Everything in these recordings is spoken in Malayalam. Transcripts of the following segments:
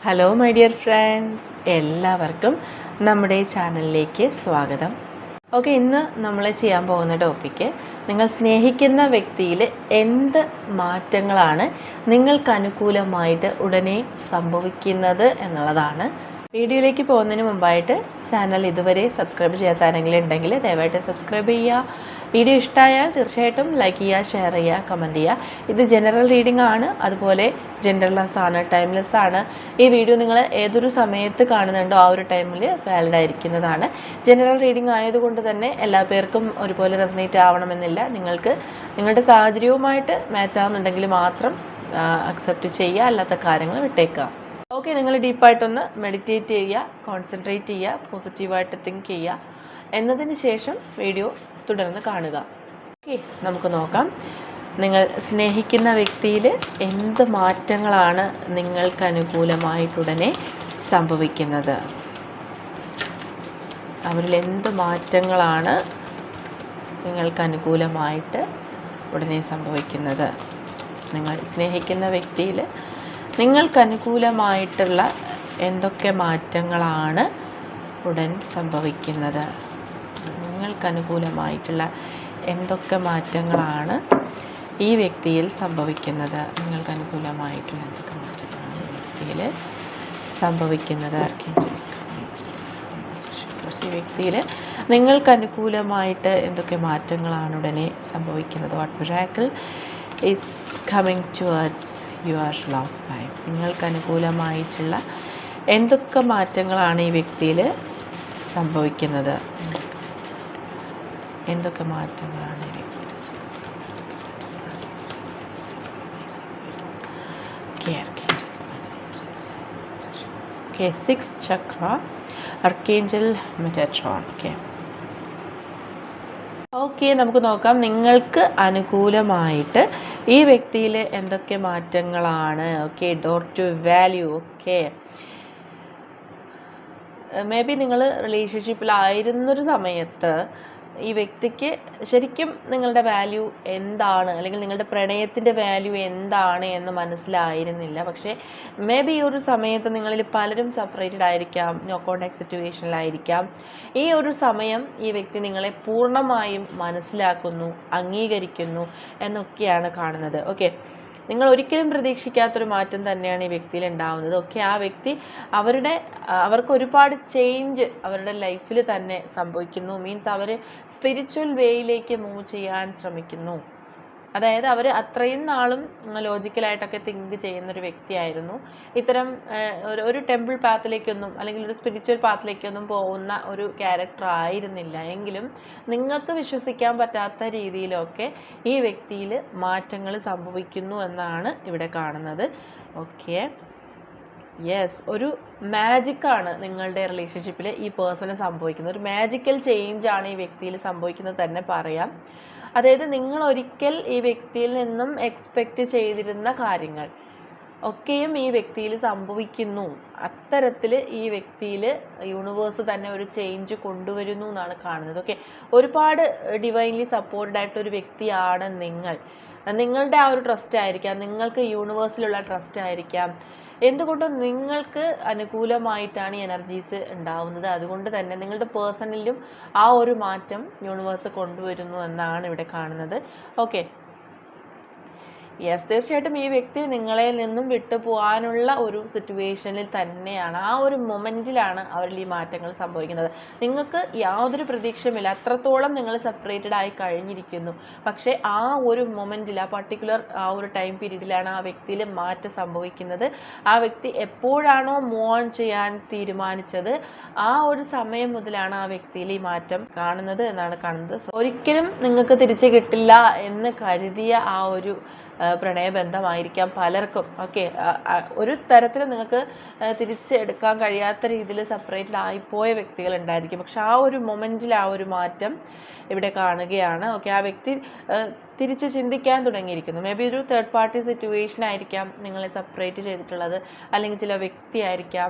ഹലോ മൈ ഡിയർ ഫ്രണ്ട്സ്, എല്ലാവർക്കും നമ്മുടെ ചാനലിലേക്ക് സ്വാഗതം. ഓക്കെ, ഇന്ന് നമ്മൾ ചെയ്യാൻ പോകുന്ന ടോപ്പിക്ക് നിങ്ങൾ സ്നേഹിക്കുന്ന വ്യക്തിയിൽ എന്ത് മാറ്റങ്ങളാണ് നിങ്ങൾക്ക് അനുകൂലമായിട്ട് ഉടനെ സംഭവിക്കുന്നത് എന്നുള്ളതാണ്. വീഡിയോയിലേക്ക് പോകുന്നതിന് മുമ്പായിട്ട് ചാനൽ ഇതുവരെ സബ്സ്ക്രൈബ് ചെയ്യാത്ത ആരെങ്കിലും ഉണ്ടെങ്കിൽ ദയവായിട്ട് സബ്സ്ക്രൈബ് ചെയ്യുക. വീഡിയോ ഇഷ്ടമായാൽ തീർച്ചയായിട്ടും ലൈക്ക് ചെയ്യുക, ഷെയർ ചെയ്യുക, കമൻറ്റ് ചെയ്യുക. ഇത് ജനറൽ റീഡിംഗ് ആണ്, അതുപോലെ ജെൻഡർലെസ് ആണ്, ടൈംലെസ് ആണ്. ഈ വീഡിയോ നിങ്ങൾ ഏതൊരു സമയത്ത് കാണുന്നുണ്ടോ ആ ഒരു ടൈമിൽ വാലിഡ് ആയിരിക്കുന്നതാണ്. ജനറൽ റീഡിംഗ് ആയതുകൊണ്ട് തന്നെ എല്ലാ പേർക്കും ഒരുപോലെ റെസനേറ്റ് ആവണമെന്നില്ല. നിങ്ങൾക്ക് നിങ്ങളുടെ സാഹചര്യവുമായിട്ട് മാച്ച് ആവുന്നുണ്ടെങ്കിൽ മാത്രം അക്സെപ്റ്റ് ചെയ്യുക, അല്ലാത്ത കാര്യങ്ങൾ വിട്ടേക്കുക. ഓക്കെ, നിങ്ങൾ ഡീപ്പായിട്ടൊന്ന് മെഡിറ്റേറ്റ് ചെയ്യുക, കോൺസെൻട്രേറ്റ് ചെയ്യുക, പോസിറ്റീവായിട്ട് തിങ്ക് ചെയ്യുക. എന്നതിന് ശേഷം വീഡിയോ തുടർന്ന് കാണുക. ഓക്കെ, നമുക്ക് നോക്കാം. നിങ്ങൾ സ്നേഹിക്കുന്ന വ്യക്തിയിൽ എന്ത് മാറ്റങ്ങളാണ് നിങ്ങൾക്ക് അനുകൂലമായിട്ടുടനെ സംഭവിക്കുന്നത്? അവരിൽ എന്ത് മാറ്റങ്ങളാണ് നിങ്ങൾക്ക് അനുകൂലമായിട്ട് ഉടനെ സംഭവിക്കുന്നത്? നിങ്ങൾ സ്നേഹിക്കുന്ന വ്യക്തിയിൽ നിങ്ങൾക്ക് അനുകൂലമായിട്ടുള്ള എന്തൊക്കെ മാറ്റങ്ങളാണ് ഉടൻ സംഭവിക്കുന്നത്? നിങ്ങൾക്ക് അനുകൂലമായിട്ടുള്ള എന്തൊക്കെ മാറ്റങ്ങളാണ് ഈ വ്യക്തിയിൽ സംഭവിക്കുന്നത്? നിങ്ങൾക്ക് അനുകൂലമായിട്ടുള്ള എന്തൊക്കെ മാറ്റങ്ങളാണ് ഈ വ്യക്തിയിൽ സംഭവിക്കുന്നത്? ഈ വ്യക്തിയിൽ നിങ്ങൾക്ക് അനുകൂലമായിട്ട് എന്തൊക്കെ മാറ്റങ്ങളാണ് ഉടനെ സംഭവിക്കുന്നത്? What miracle is coming towards your love life? നിങ്ങൾക്ക് അനുകൂലമായിട്ടുള്ള എന്തൊക്കെ മാറ്റങ്ങളാണ് ഈ വ്യക്തിയിൽ സംഭവിക്കുന്നത്? എന്തൊക്കെ മാറ്റങ്ങളാണ് ഈ വ്യക്തിയിൽ സംഭവിക്കുന്നത്? Six chakra, archangel Metatron. Okay, നമുക്ക് നോക്കാം. നിങ്ങൾക്ക് അനുകൂലമായിട്ട് ഈ വ്യക്തിയിൽ എന്തൊക്കെ മാറ്റങ്ങളാണ്? Okay, door to value. Okay, may be നിങ്ങൾ റിലേഷൻഷിപ്പിലായിരുന്നൊരു സമയത്ത് ഈ വ്യക്തിക്ക് ശരിക്കും നിങ്ങളുടെ വാല്യൂ എന്താണ്, അല്ലെങ്കിൽ നിങ്ങളുടെ പ്രണയത്തിൻ്റെ വാല്യൂ എന്താണ് എന്ന് മനസ്സിലായിരുന്നില്ല. പക്ഷേ മേ ബി ഈ ഒരു സമയത്ത് നിങ്ങളിൽ പലരും സെപ്പറേറ്റഡ് ആയിരിക്കാം, നോ കോണ്ടാക്ട് സിറ്റുവേഷനിലായിരിക്കാം. ഈ ഒരു സമയം ഈ വ്യക്തി നിങ്ങളെ പൂർണ്ണമായും മനസ്സിലാക്കുന്നു, അംഗീകരിക്കുന്നു എന്നൊക്കെയാണ് കാണുന്നത്. ഓക്കെ, നിങ്ങൾ ഒരിക്കലും പ്രതീക്ഷിക്കാത്തൊരു മാറ്റം തന്നെയാണ് ഈ വ്യക്തിയിൽ ഉണ്ടാവുന്നത്. ഓക്കെ, ആ വ്യക്തി അവർക്ക് ഒരുപാട് ചേഞ്ച് അവരുടെ ലൈഫിൽ തന്നെ സംഭവിക്കുന്നു. മീൻസ് അവർ സ്പിരിച്വൽ വേയിലേക്ക് മൂവ് ചെയ്യാൻ ശ്രമിക്കുന്നു. അതായത് അവർ അത്രയും നാളും ലോജിക്കലായിട്ടൊക്കെ തിങ്ക് ചെയ്യുന്നൊരു വ്യക്തിയായിരുന്നു. ഇത്തരം ഒരു ടെമ്പിൾ പാത്തിലേക്കൊന്നും അല്ലെങ്കിൽ ഒരു സ്പിരിച്വൽ പാത്തിലേക്കൊന്നും പോകുന്ന ഒരു ക്യാരക്ടർ ആയിരുന്നില്ല. എങ്കിലും നിങ്ങൾക്ക് വിശ്വസിക്കാൻ പറ്റാത്ത രീതിയിലൊക്കെ ഈ വ്യക്തിയിൽ മാറ്റങ്ങൾ സംഭവിക്കുന്നു എന്നാണ് ഇവിടെ കാണുന്നത്. ഓക്കെ, യെസ്, ഒരു മാജിക്കാണ് നിങ്ങളുടെ റിലേഷൻഷിപ്പിൽ ഈ പേഴ്സണ് സംഭവിക്കുന്നത്. ഒരു മാജിക്കൽ ചേഞ്ചാണ് ഈ വ്യക്തിയിൽ സംഭവിക്കുന്നത് തന്നെ പറയാം. അതായത് നിങ്ങൾ ഒരിക്കൽ ഈ വ്യക്തിയിൽ നിന്നും എക്സ്പെക്റ്റ് ചെയ്തിരുന്ന കാര്യങ്ങൾ ഒക്കെയും ഈ വ്യക്തിയിൽ സംഭവിക്കുന്നു. അത്തരത്തിൽ ഈ വ്യക്തിയിൽ യൂണിവേഴ്സ് തന്നെ ഒരു ചേഞ്ച് കൊണ്ടുവരുന്നു എന്നാണ് കാണുന്നത്. ഓക്കെ, ഒരുപാട് ഡിവൈൻലി സപ്പോർട്ടഡ് ആയിട്ടൊരു വ്യക്തിയാണ് നിങ്ങൾ. നിങ്ങളുടെ ആ ഒരു ട്രസ്റ്റ് ആയിരിക്കാം, നിങ്ങൾക്ക് യൂണിവേഴ്സിലുള്ള ട്രസ്റ്റ് ആയിരിക്കാം. എന്തുകൊണ്ടും നിങ്ങൾക്ക് അനുകൂലമായിട്ടാണ് ഈ എനർജീസ് ഉണ്ടാവുന്നത്. അതുകൊണ്ട് തന്നെ നിങ്ങളുടെ പേഴ്സണലിലും ആ ഒരു മാറ്റം യൂണിവേഴ്സ് കൊണ്ടുവരുന്നു എന്നാണ് ഇവിടെ കാണുന്നത്. ഓക്കെ, യെസ്, തീർച്ചയായിട്ടും ഈ വ്യക്തി നിങ്ങളെ നിന്നും വിട്ടു പോകാനുള്ള ഒരു സിറ്റുവേഷനിൽ തന്നെയാണ്, ആ ഒരു മൊമെൻറ്റിലാണ് അവരിൽ ഈ മാറ്റങ്ങൾ സംഭവിക്കുന്നത്. നിങ്ങൾക്ക് യാതൊരു പ്രതീക്ഷയുമില്ല, അത്രത്തോളം നിങ്ങൾ സെപ്പറേറ്റഡ് ആയി കഴിഞ്ഞിരിക്കുന്നു. പക്ഷേ ആ ഒരു മൊമെൻറ്റിൽ, ആ പർട്ടിക്കുലർ ആ ഒരു ടൈം പീരീഡിലാണ് ആ വ്യക്തിയിൽ മാറ്റം സംഭവിക്കുന്നത്. ആ വ്യക്തി എപ്പോഴാണോ മൂവ് ഓൺ ചെയ്യാൻ തീരുമാനിച്ചത് ആ ഒരു സമയം മുതലാണ് ആ വ്യക്തിയിൽ ഈ മാറ്റം കാണുന്നത് എന്നാണ് കാണുന്നത്. ഒരിക്കലും നിങ്ങൾക്ക് തിരിച്ചു കിട്ടില്ല എന്ന് കരുതിയ ആ ഒരു പ്രണയബന്ധമായിരിക്കാം പലർക്കും. ഓക്കെ, ഒരു തരത്തിൽ നിങ്ങൾക്ക് തിരിച്ചെടുക്കാൻ കഴിയാത്ത രീതിയിൽ സെപ്പറേറ്റഡ് ആയിപ്പോയ വ്യക്തികൾ ഉണ്ടായിരിക്കും. പക്ഷെ ആ ഒരു മൊമെൻറ്റിൽ ആ ഒരു മാറ്റം ഇവിടെ കാണുകയാണ്. ഓക്കെ, ആ വ്യക്തി തിരിച്ച് ചിന്തിക്കാൻ തുടങ്ങിയിരിക്കുന്നു. മേ ബി ഒരു തേർഡ് പാർട്ടി സിറ്റുവേഷൻ ആയിരിക്കാം നിങ്ങളെ സെപ്പറേറ്റ് ചെയ്തിട്ടുള്ളത്, അല്ലെങ്കിൽ ചില വ്യക്തി ആയിരിക്കാം.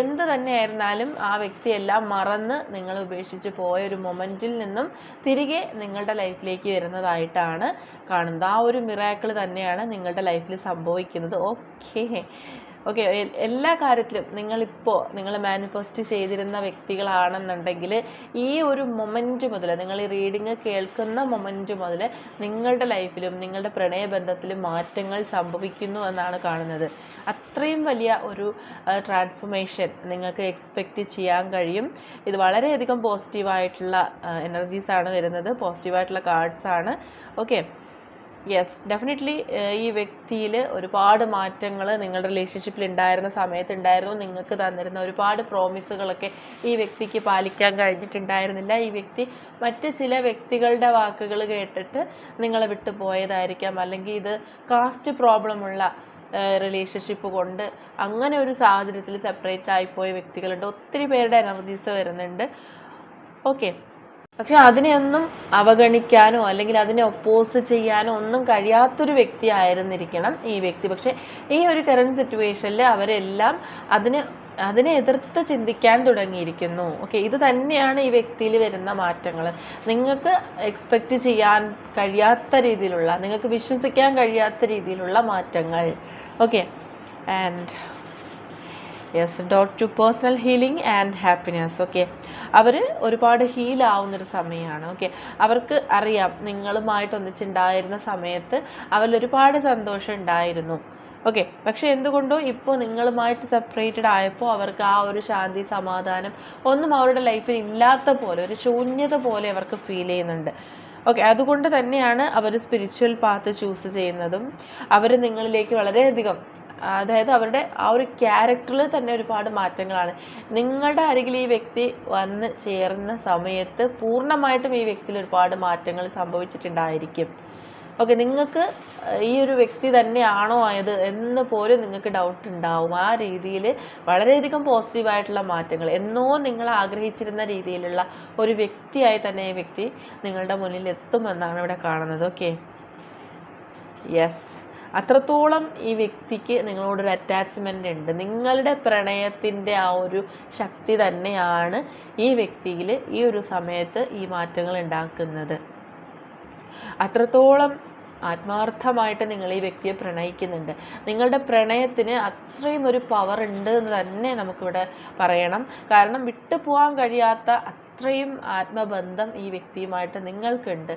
എന്ത് തന്നെയായിരുന്നാലും ആ വ്യക്തിയെല്ലാം മറന്ന് നിങ്ങൾ ഉപേക്ഷിച്ച് പോയ ഒരു മൊമെൻറ്റിൽ നിന്നും തിരികെ നിങ്ങളുടെ ലൈഫിലേക്ക് വരുന്നതായിട്ടാണ് കാണുന്നത്. ആ ഒരു മിറാക്കിൾ തന്നെയാണ് നിങ്ങളുടെ ലൈഫിൽ സംഭവിക്കുന്നത്. Okay, okay. എല്ലാ കാര്യത്തിലും നിങ്ങൾ മാനിഫെസ്റ്റ് ചെയ്തിരുന്ന വ്യക്തികളാണെന്നുണ്ടെങ്കിൽ ഈ ഒരു മൊമെൻറ്റ് മുതൽ, നിങ്ങൾ ഈ റീഡിങ് കേൾക്കുന്ന മൊമെൻറ്റ് മുതൽ നിങ്ങളുടെ ലൈഫിലും നിങ്ങളുടെ പ്രണയബന്ധത്തിലും മാറ്റങ്ങൾ സംഭവിക്കുന്നു എന്നാണ് കാണുന്നത്. അത്രയും വലിയ ഒരു ട്രാൻസ്ഫോർമേഷൻ നിങ്ങൾക്ക് എക്സ്പെക്റ്റ് ചെയ്യാൻ കഴിയും. ഇത് വളരെയധികം പോസിറ്റീവായിട്ടുള്ള എനർജീസാണ് വരുന്നത്, പോസിറ്റീവായിട്ടുള്ള കാർഡ്സാണ്. ഓക്കെ. യെസ്, ഡെഫിനറ്റ്ലി ഈ വ്യക്തിയിൽ ഒരുപാട് മാറ്റങ്ങൾ നിങ്ങളുടെ റിലേഷൻഷിപ്പിൽ ഉണ്ടായിരുന്ന സമയത്ത് ഉണ്ടായിരുന്നു. നിങ്ങൾക്ക് തന്നിരുന്ന ഒരുപാട് പ്രോമിസുകളൊക്കെ ഈ വ്യക്തിക്ക് പാലിക്കാൻ കഴിഞ്ഞിട്ടുണ്ടായിരുന്നില്ല. ഈ വ്യക്തി മറ്റ് ചില വ്യക്തികളുടെ വാക്കുകൾ കേട്ടിട്ട് നിങ്ങളെ വിട്ടു പോയതായിരിക്കാം, അല്ലെങ്കിൽ ഇത് കാസ്റ്റ് പ്രോബ്ലമുള്ള റിലേഷൻഷിപ്പ് കൊണ്ട് അങ്ങനെ ഒരു സാഹചര്യത്തിൽ സെപ്പറേറ്റ് ആയിപ്പോയ വ്യക്തികളുണ്ട്. ഒത്തിരി പേരുടെ എനർജീസ് വരുന്നുണ്ട്. ഓക്കെ. പക്ഷെ അതിനെയൊന്നും അവഗണിക്കാനോ അല്ലെങ്കിൽ അതിനെ ഒപ്പോസ് ചെയ്യാനോ ഒന്നും കഴിയാത്തൊരു വ്യക്തി ആയിരുന്നിരിക്കണം ഈ വ്യക്തി. പക്ഷെ ഈ ഒരു കറന്റ് സിറ്റുവേഷനിൽ അവരെല്ലാം അതിനെ എതിർത്ത് ചിന്തിക്കാൻ തുടങ്ങിയിരിക്കുന്നു. ഓക്കെ. ഇത് തന്നെയാണ് ഈ വ്യക്തിയിൽ വരുന്ന മാറ്റങ്ങൾ. നിങ്ങൾക്ക് എക്സ്പെക്റ്റ് ചെയ്യാൻ കഴിയാത്ത രീതിയിലുള്ള, നിങ്ങൾക്ക് വിശ്വസിക്കാൻ കഴിയാത്ത രീതിയിലുള്ള മാറ്റങ്ങൾ. Okay. And yes, dot to personal healing and happiness. Okay. അവർ ഒരുപാട് ഹീലാവുന്നൊരു സമയമാണ്. ഓക്കെ. അവർക്ക് അറിയാം നിങ്ങളുമായിട്ട് ഒന്നിച്ചുണ്ടായിരുന്ന സമയത്ത് അവരിൽ ഒരുപാട് സന്തോഷം ഉണ്ടായിരുന്നു. ഓക്കെ. പക്ഷെ എന്തുകൊണ്ടോ ഇപ്പോൾ നിങ്ങളുമായിട്ട് സെപ്പറേറ്റഡ് ആയപ്പോൾ അവർക്ക് ആ ഒരു ശാന്തി, സമാധാനം ഒന്നും അവരുടെ ലൈഫിൽ ഇല്ലാത്ത പോലെ, ഒരു ശൂന്യത പോലെ അവർക്ക് ഫീൽ ചെയ്യുന്നുണ്ട്. ഓക്കെ. അതുകൊണ്ട് തന്നെയാണ് അവർ സ്പിരിച്വൽ പാത്ത് ചൂസ് ചെയ്യുന്നതും അവർ നിങ്ങളിലേക്ക് വളരെയധികം, അതായത് അവരുടെ ആ ഒരു ക്യാരക്ടറിൽ തന്നെ ഒരുപാട് മാറ്റങ്ങളാണ്. നിങ്ങളുടെ അരികിൽ ഈ വ്യക്തി വന്ന് ചേർന്ന സമയത്ത് പൂർണ്ണമായിട്ടും ഈ വ്യക്തിയിൽ ഒരുപാട് മാറ്റങ്ങൾ സംഭവിച്ചിട്ടുണ്ടായിരിക്കും. ഓക്കെ. നിങ്ങൾക്ക് ഈ ഒരു വ്യക്തി തന്നെയാണോ ആയത് എന്ന് പോലും നിങ്ങൾക്ക് ഡൗട്ട് ഉണ്ടാവും. ആ രീതിയിൽ വളരെയധികം പോസിറ്റീവായിട്ടുള്ള മാറ്റങ്ങൾ, എന്നോ നിങ്ങൾ ആഗ്രഹിച്ചിരുന്ന രീതിയിലുള്ള ഒരു വ്യക്തിയായി തന്നെ ഈ വ്യക്തി നിങ്ങളുടെ മുന്നിൽ എത്തുമെന്നാണ് ഇവിടെ കാണുന്നത്. ഓക്കെ. യെസ്, അത്രത്തോളം ഈ വ്യക്തിക്ക് നിങ്ങളോടൊരു അറ്റാച്ച്മെൻ്റ് ഉണ്ട്. നിങ്ങളുടെ പ്രണയത്തിൻ്റെ ആ ഒരു ശക്തി തന്നെയാണ് ഈ വ്യക്തിയിൽ ഈ ഒരു സമയത്ത് ഈ മാറ്റങ്ങൾ ഉണ്ടാക്കുന്നത്. അത്രത്തോളം ആത്മാർത്ഥമായിട്ട് നിങ്ങൾ ഈ വ്യക്തിയെ പ്രണയിക്കുന്നുണ്ട്. നിങ്ങളുടെ പ്രണയത്തിന് അത്രയും ഒരു പവർ ഉണ്ട് എന്ന് തന്നെ നമുക്കിവിടെ പറയണം. കാരണം വിട്ടുപോകാൻ കഴിയാത്ത അത്രയും ആത്മബന്ധം ഈ വ്യക്തിയുമായിട്ട് നിങ്ങൾക്കുണ്ട്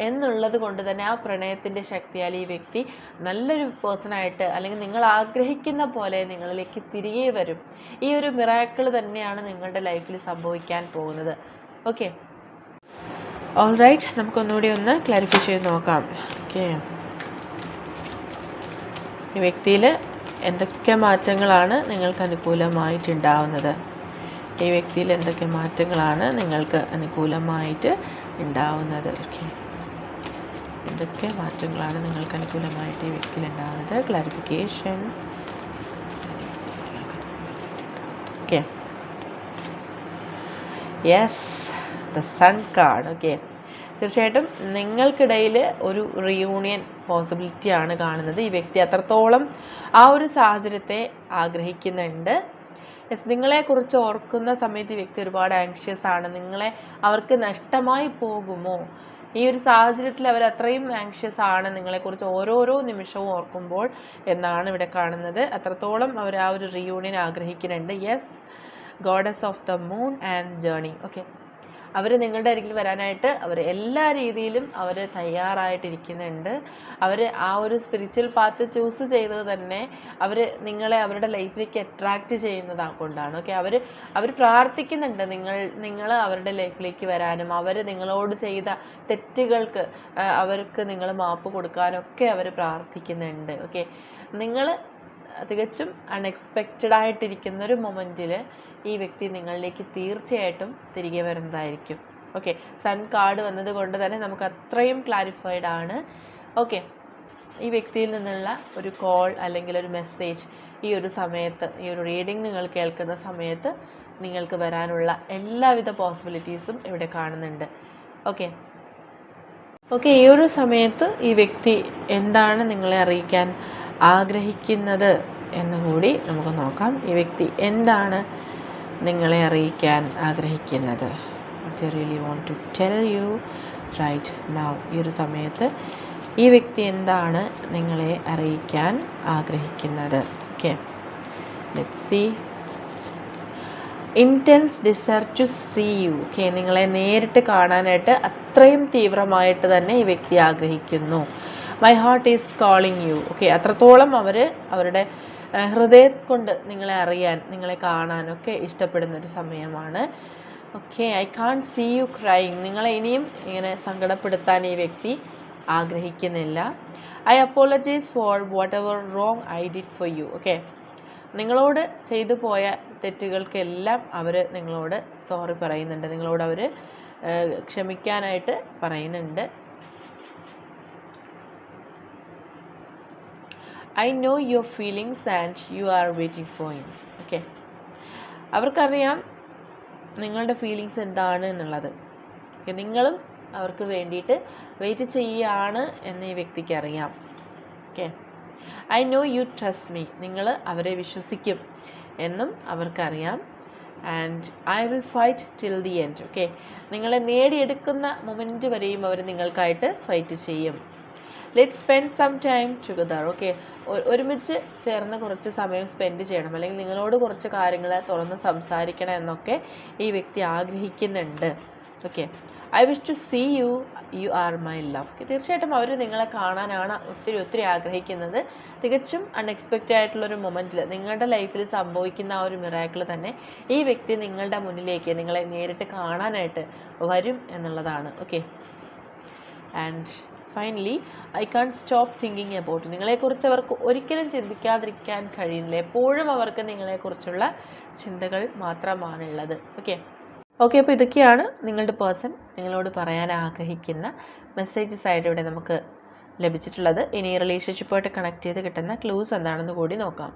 എന്നുള്ളത് കൊണ്ട് തന്നെ ആ പ്രണയത്തിൻ്റെ ശക്തിയാൽ ഈ വ്യക്തി നല്ലൊരു പേഴ്സണായിട്ട്, അല്ലെങ്കിൽ നിങ്ങൾ ആഗ്രഹിക്കുന്ന പോലെ നിങ്ങളിലേക്ക് തിരികെ വരും. ഈ ഒരു മിറാക്കിൾ തന്നെയാണ് നിങ്ങളുടെ ലൈഫിൽ സംഭവിക്കാൻ പോകുന്നത്. ഓക്കെ. ഓൾറൈറ്റ്, നമുക്കൊന്നുകൂടി ഒന്ന് ക്ലാരിഫൈ ചെയ്ത് നോക്കാം. ഓക്കെ. ഈ വ്യക്തിയിൽ എന്തൊക്കെ മാറ്റങ്ങളാണ് നിങ്ങൾക്ക് അനുകൂലമായിട്ടുണ്ടാവുന്നത്? ഈ വ്യക്തിയിൽ എന്തൊക്കെ മാറ്റങ്ങളാണ് നിങ്ങൾക്ക് അനുകൂലമായിട്ട് ഉണ്ടാവുന്നത്? ഓക്കെ. എന്തൊക്കെ മാറ്റങ്ങളാണ് നിങ്ങൾക്ക് അനുകൂലമായിട്ട് ഈ വ്യക്തിയിൽ ഉണ്ടാവുന്നത്? Clarification. Okay. Yes, the sun card. Okay. തീർച്ചയായിട്ടും നിങ്ങൾക്കിടയിൽ ഒരു റിയൂണിയൻ പോസിബിലിറ്റിയാണ് കാണുന്നത്. ഈ വ്യക്തി അത്രത്തോളം ആ ഒരു സാഹചര്യത്തെ ആഗ്രഹിക്കുന്നുണ്ട്. യെസ്, നിങ്ങളെക്കുറിച്ച് ഓർക്കുന്ന സമയത്ത് ഈ വ്യക്തി ഒരുപാട് ആങ്ഷ്യസ് ആണ്. അവർക്ക് നഷ്ടമായി പോകുമോ, ഈ ഒരു സാഹചര്യത്തിൽ അവർ അത്രയും ആങ്ഷ്യസ് ആണ് നിങ്ങളെക്കുറിച്ച് ഓരോരോ നിമിഷവും ഓർക്കുമ്പോൾ എന്നാണ് ഇവിടെ കാണുന്നത്. അത്രത്തോളം അവർ ആ ഒരു റിയൂണിയൻ ആഗ്രഹിക്കുന്നുണ്ട്. Yes, goddess of the moon and journey. Okay. അവർ നിങ്ങളുടെ അരികിൽ വരാനായിട്ട് അവർ എല്ലാ രീതിയിലും അവർ തയ്യാറായിട്ടിരിക്കുന്നുണ്ട്. അവർ ആ ഒരു സ്പിരിച്വൽ പാത്ത് ചൂസ് ചെയ്തത് തന്നെ നിങ്ങളെ അവരുടെ ലൈഫിലേക്ക് അട്രാക്റ്റ് ചെയ്യുന്നത് കൊണ്ടാണ്. ഓക്കെ. അവർ പ്രാർത്ഥിക്കുന്നുണ്ട് നിങ്ങൾ അവരുടെ ലൈഫിലേക്ക് വരാനും അവർ നിങ്ങളോട് ചെയ്ത തെറ്റുകൾക്ക് അവർക്ക് നിങ്ങൾ മാപ്പ് കൊടുക്കാനൊക്കെ അവർ പ്രാർത്ഥിക്കുന്നുണ്ട്. ഓക്കെ. നിങ്ങൾ തികച്ചും അൺഎക്സ്പെക്റ്റഡ് ആയിട്ടിരിക്കുന്ന ഒരു മൊമെൻറ്റിൽ ഈ വ്യക്തി നിങ്ങളിലേക്ക് തീർച്ചയായിട്ടും തിരികെ വരുന്നതായിരിക്കും. ഓക്കെ. സൺ കാർഡ് വന്നത് കൊണ്ട് തന്നെ നമുക്ക് അത്രയും ക്ലാരിഫൈഡ് ആണ്. ഓക്കെ. ഈ വ്യക്തിയിൽ നിന്നുള്ള ഒരു കോൾ അല്ലെങ്കിൽ ഒരു മെസ്സേജ് ഈ ഒരു സമയത്ത്, ഈ ഒരു റീഡിംഗ് നിങ്ങൾ കേൾക്കുന്ന സമയത്ത് നിങ്ങൾക്ക് വരാനുള്ള എല്ലാവിധ പോസിബിലിറ്റീസും ഇവിടെ കാണുന്നുണ്ട്. ഓക്കെ. ഈ ഒരു സമയത്ത് ഈ വ്യക്തി എന്താണ് നിങ്ങളെ അറിയിക്കാൻ ആഗ്രഹിക്കുന്നത് എന്ന് കൂടി നമുക്ക് നോക്കാം. ഈ വ്യക്തി എന്താണ് നിങ്ങളെ അറിയിക്കാൻ ആഗ്രഹിക്കുന്നത്? They really want to tell you right now. ഈ ഒരു സമയത്ത് ഈ വ്യക്തി എന്താണ് നിങ്ങളെ അറിയിക്കാൻ ആഗ്രഹിക്കുന്നത്? Okay. Let's see. Intense desire to see you. Okay, നിങ്ങളെ നേരിട്ട് കാണാനായിട്ട് അത്രയും തീവ്രമായിട്ട് തന്നെ ഈ വ്യക്തി ആഗ്രഹിക്കുന്നു. My heart is calling you. Okay, അത്രത്തോളം അവരുടെ ഹൃദയം കൊണ്ട് നിങ്ങളെ അറിയാൻ, നിങ്ങളെ കാണാനൊക്കെ ഇഷ്ടപ്പെടുന്നൊരു സമയമാണ്. Okay, I can't see you crying. നിങ്ങളെ ഇനിയും ഇങ്ങനെ സങ്കടപ്പെടുത്താൻ ഈ വ്യക്തി ആഗ്രഹിക്കുന്നില്ല. I apologise for whatever wrong I did for you. Okay, നിങ്ങളോട് ചെയ്തു പോയ തെറ്റുകൾക്കെല്ലാം അവർ നിങ്ങളോട് സോറി പറയുന്നുണ്ട്, നിങ്ങളോട് അവർ ക്ഷമിക്കാനായിട്ട് പറയുന്നുണ്ട്. I know your feelings and you are waiting for him. Okay, അവർക്കറിയാം നിങ്ങളുടെ ഫീലിങ്സ് എന്താണ് എന്നുള്ളത്. ഓക്കെ, നിങ്ങളും അവർക്ക് വേണ്ടിയിട്ട് വെയിറ്റ് ചെയ്യുകയാണ് എന്ന് ഈ വ്യക്തിക്ക് അറിയാം. Okay, I know you trust me. നിങ്ങൾ അവരെ വിശ്വസിക്കും എന്നും അവർക്കറിയാം. And I will fight till the end. Okay, നിങ്ങളെ നേടിയെടുക്കുന്ന മൊമെൻറ്റ് വരെയും അവർ നിങ്ങൾക്കായിട്ട് ഫൈറ്റ് ചെയ്യും. Let spend some time together. Okay, ഒരുമിച്ച് ചേർന്ന് കുറച്ച് സമയം സ്പെൻഡ് ചെയ്യണം, അല്ലെങ്കിൽ നിങ്ങളോട് കുറച്ച് കാര്യങ്ങൾ തുറന്ന് സംസാരിക്കണം എന്നൊക്കെ ഈ വ്യക്തി ആഗ്രഹിക്കുന്നുണ്ട്. Okay, I wish to see you, you are my love. തീർച്ചയായിട്ടും അവർ നിങ്ങളെ കാണാനാണ് ഒത്തിരി ആഗ്രഹിക്കുന്നത്. തികച്ചും അൺഎക്സ്പെക്റ്റഡ് ആയിട്ടുള്ളൊരു മൊമെൻറ്റിൽ നിങ്ങളുടെ ലൈഫിൽ സംഭവിക്കുന്ന ആ ഒരു മിറാക്കിൾ തന്നെ ഈ വ്യക്തി നിങ്ങളുടെ മുന്നിലേക്ക് നിങ്ങളെ നേരിട്ട് കാണാനായിട്ട് വരും എന്നുള്ളതാണ്. Okay, and finally I can't stop thinking about. നിങ്ങളെക്കുറിച്ച് അവർക്ക് ഒരിക്കലും ചിന്തിക്കാതിരിക്കാൻ കഴിയുന്നില്ല. എപ്പോഴും അവർക്ക് നിങ്ങളെക്കുറിച്ചുള്ള ചിന്തകൾ മാത്രമാണുള്ളത്. ഓക്കെ, അപ്പോൾ ഇതൊക്കെയാണ് നിങ്ങളുടെ പേഴ്സൺ നിങ്ങളോട് പറയാൻ ആഗ്രഹിക്കുന്ന മെസ്സേജസ് ആയിട്ട് ഇവിടെ നമുക്ക് ലഭിച്ചിട്ടുള്ളത്. ഇനി റിലേഷൻഷിപ്പായിട്ട് കണക്ട് ചെയ്ത് കിട്ടുന്ന ക്ലൂസ് എന്താണെന്ന് കൂടി നോക്കാം.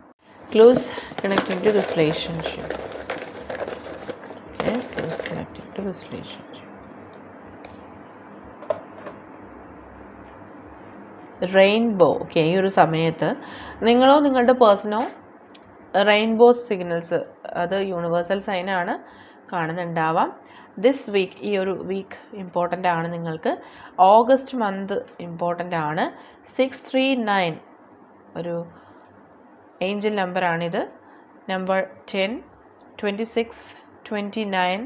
Clues connecting to this relationship. Clues connecting to this relationship. Rainbow. Okay, ഈ ഒരു സമയത്ത് നിങ്ങളോ നിങ്ങളുടെ പേഴ്സണോ റെയിൻബോ സിഗ്നൽസ്, അത് യൂണിവേഴ്സൽ സൈനാണ്, കാണുന്നുണ്ടാവാം. ദിസ് വീക്ക്, ഈ ഒരു വീക്ക് ഇമ്പോർട്ടൻ്റ് ആണ് നിങ്ങൾക്ക്. ഓഗസ്റ്റ് മന്ത് ഇമ്പോർട്ടൻ്റ് ആണ്. 639 ഒരു ഏഞ്ചൽ നമ്പറാണിത്. നമ്പർ 10, 26, 29.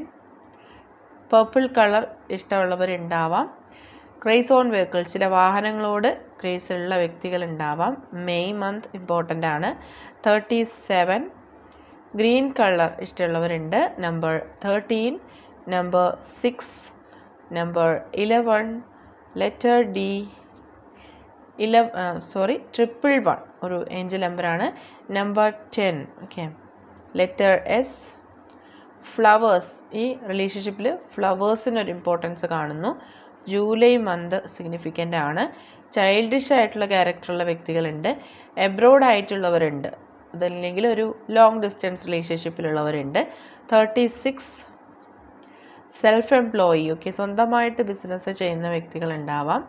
പർപ്പിൾ കളർ ഇഷ്ടമുള്ളവരുണ്ടാവാം. ക്രേസ് ഓൺ വെഹിക്കിൾ, ചില വാഹനങ്ങളോട് ക്രേസ് ഉള്ള വ്യക്തികളുണ്ടാവാം. മെയ് മന്ത് ഇമ്പോർട്ടൻ്റ് ആണ്. 37. ഗ്രീൻ കളർ ഇഷ്ടമുള്ളവരുണ്ട്. Number 13, number 6, number 11, letter D, 111 ഒരു ഏഞ്ചൽ നമ്പറാണ്. Number 10. Okay, letter S. Flowers, ഈ റിലേഷൻഷിപ്പിൽ ഫ്ലവേഴ്സിനൊരു ഇമ്പോർട്ടൻസ് കാണുന്നു. ജൂലൈ മന്ത് സിഗ്നിഫിക്കൻ്റ് ആണ്. ചൈൽഡിഷ് ആയിട്ടുള്ള ക്യാരക്ടറുള്ള വ്യക്തികളുണ്ട്. എബ്രോഡ് ആയിട്ടുള്ളവരുണ്ട്, അതല്ലെങ്കിൽ ഒരു ലോങ് ഡിസ്റ്റൻസ് റിലേഷൻഷിപ്പിലുള്ളവരുണ്ട്. 36. Self employee. ഓക്കെ, സ്വന്തമായിട്ട് ബിസിനസ് ചെയ്യുന്ന വ്യക്തികളുണ്ടാവാം.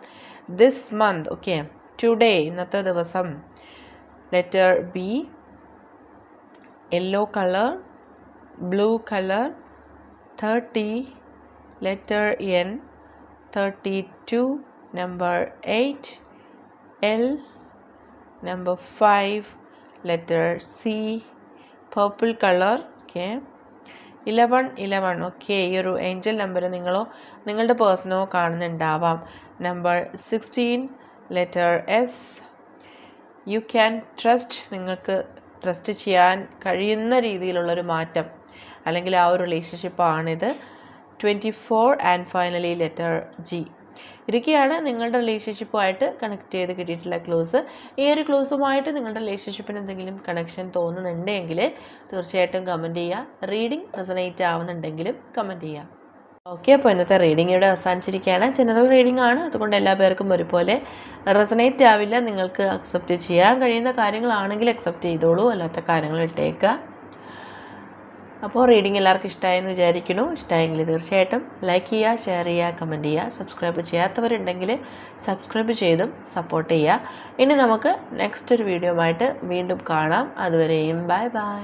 This month. ഓക്കെ, ടുഡേ, ഇന്നത്തെ ദിവസം. Letter B, yellow colour, blue colour. 30, letter N. 32, number 8, L. number 5, letter C, purple color. Okay, 11. Okay, ഈ ഒരു ഏഞ്ചൽ നമ്പർ നിങ്ങളോ നിങ്ങളുടെ പേഴ്സണോ കാണുന്നുണ്ടാവാം. Number 16, letter S. You can trust, നിങ്ങൾക്ക് ട്രസ്റ്റ് ചെയ്യാൻ കഴിയുന്ന രീതിയിലുള്ളൊരു മാറ്റം അല്ലെങ്കിൽ ആ ഒരു റിലേഷൻഷിപ്പാണിത്. 24 ആൻഡ് ഫൈനലി ലെറ്റർ ജി. ഇതൊക്കെയാണ് നിങ്ങളുടെ റിലേഷൻഷിപ്പുമായിട്ട് കണക്ട് ചെയ്ത് കിട്ടിയിട്ടുള്ള ക്ലൂസ്. ഈ ഒരു ക്ലൂസുമായിട്ട് നിങ്ങളുടെ റിലേഷൻഷിപ്പിന് എന്തെങ്കിലും കണക്ഷൻ തോന്നുന്നുണ്ടെങ്കിൽ തീർച്ചയായിട്ടും കമൻറ്റ് ചെയ്യുക. റീഡിംഗ് റെസണേറ്റ് ആവുന്നുണ്ടെങ്കിലും കമൻറ്റ് ചെയ്യുക. ഓക്കെ, അപ്പോൾ ഇന്നത്തെ റീഡിംഗ് ഇവിടെ അവസാനിച്ചിരിക്കുകയാണ്. ജനറൽ റീഡിംഗ് ആണ്, അതുകൊണ്ട് എല്ലാ പേർക്കും ഒരുപോലെ റെസണേറ്റ് ആവില്ല. നിങ്ങൾക്ക് അക്സെപ്റ്റ് ചെയ്യാൻ കഴിയുന്ന കാര്യങ്ങളാണെങ്കിൽ അക്സെപ്റ്റ് ചെയ്തോളൂ, അല്ലാത്ത കാര്യങ്ങൾ ഇട്ടേക്കുക. അപ്പോൾ റീഡിംഗ് എല്ലാവർക്കും ഇഷ്ടമായെന്ന് വിചാരിക്കുന്നു. ഇഷ്ടമായെങ്കിൽ തീർച്ചയായിട്ടും ലൈക്ക് ചെയ്യുക, ഷെയർ ചെയ്യുക, കമൻറ്റ് ചെയ്യുക. സബ്സ്ക്രൈബ് ചെയ്യാത്തവരുണ്ടെങ്കിൽ സബ്സ്ക്രൈബ് ചെയ്തും സപ്പോർട്ട് ചെയ്യുക. ഇനി നമുക്ക് നെക്സ്റ്റ് ഒരു വീഡിയോ ആയിട്ട് വീണ്ടും കാണാം. അതുവരെയും ബൈ ബൈ.